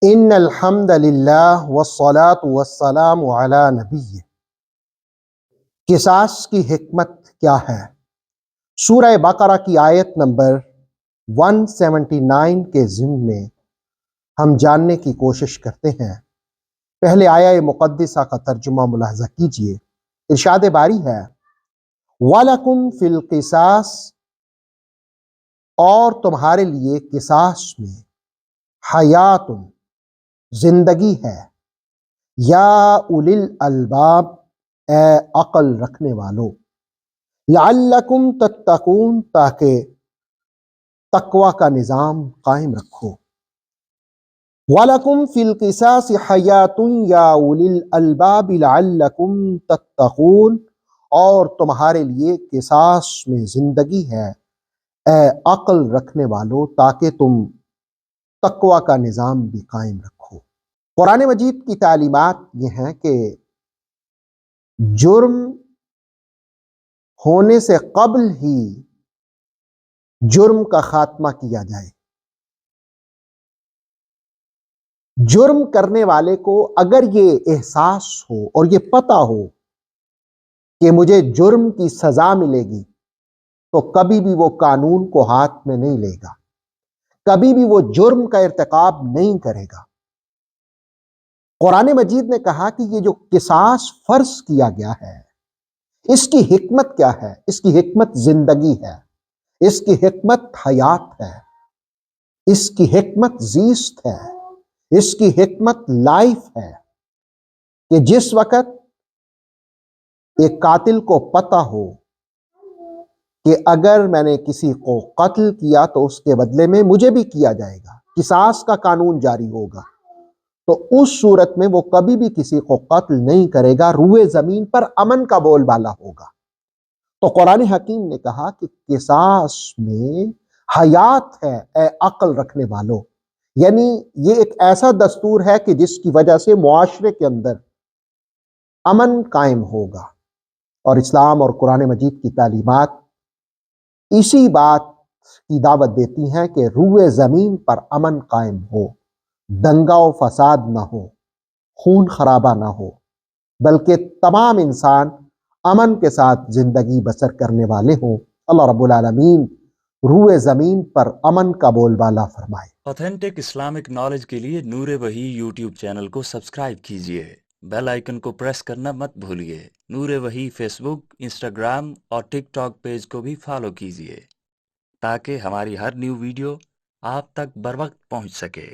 ان الحمد للہ والصلاة والسلام علی نبی۔ قصاص کی حکمت کیا ہے؟ سورہ بقرہ کی آیت نمبر 179 کے ضمن میں ہم جاننے کی کوشش کرتے ہیں۔ پہلے آیہ مقدسہ کا ترجمہ ملاحظہ کیجئے۔ ارشاد باری ہے وَلَكُمْ فِي الْقِصَاصِ، اور تمہارے لیے قصاص میں حیات زندگی ہے، یا اولی الالباب، اے عقل رکھنے والو، لعلکم تتقون، تاکہ تقوی کا نظام قائم رکھو۔ وَلَكُمْ فِي الْقِصَاصِ حَيَاتٌ يَا أُولِي الْأَلْبَابِ لَعَلَّكُمْ تَتَّقُونَ، اور تمہارے لیے قصاص میں زندگی ہے، اے عقل رکھنے والو، تاکہ تم تقوی کا نظام بھی قائم رکھو۔ قرآن مجید کی تعلیمات یہ ہیں کہ جرم ہونے سے قبل ہی جرم کا خاتمہ کیا جائے۔ جرم کرنے والے کو اگر یہ احساس ہو اور یہ پتہ ہو کہ مجھے جرم کی سزا ملے گی، تو کبھی بھی وہ قانون کو ہاتھ میں نہیں لے گا، کبھی بھی وہ جرم کا ارتکاب نہیں کرے گا۔ قرآن مجید نے کہا کہ یہ جو قصاص فرض کیا گیا ہے، اس کی حکمت کیا ہے؟ اس کی حکمت زندگی ہے، اس کی حکمت حیات ہے، اس کی حکمت زیست ہے، اس کی حکمت لائف ہے، کہ جس وقت ایک قاتل کو پتہ ہو کہ اگر میں نے کسی کو قتل کیا تو اس کے بدلے میں مجھے بھی کیا جائے گا، قصاص کا قانون جاری ہوگا، تو اس صورت میں وہ کبھی بھی کسی کو قتل نہیں کرے گا، روئے زمین پر امن کا بول بالا ہوگا۔ تو قرآن حکیم نے کہا کہ قصاص میں حیات ہے، اے عقل رکھنے والو، یعنی یہ ایک ایسا دستور ہے کہ جس کی وجہ سے معاشرے کے اندر امن قائم ہوگا۔ اور اسلام اور قرآن مجید کی تعلیمات اسی بات کی دعوت دیتی ہیں کہ روئے زمین پر امن قائم ہو، دنگا و فساد نہ ہو، خون خرابہ نہ ہو، بلکہ تمام انسان امن کے ساتھ زندگی بسر کرنے والے ہوں۔ اللہ رب العالمین روئے زمین پر امن کا بول بالا فرمائے۔ آتھینٹک اسلامک نالج کے لیے نور وحی یوٹیوب چینل کو سبسکرائب کیجیے، بیل آئیکن کو پریس کرنا مت بھولیے۔ نور وحی فیس بک، انسٹاگرام اور ٹک ٹاک پیج کو بھی فالو کیجیے تاکہ ہماری ہر نیو ویڈیو آپ تک بر وقت پہنچ سکے۔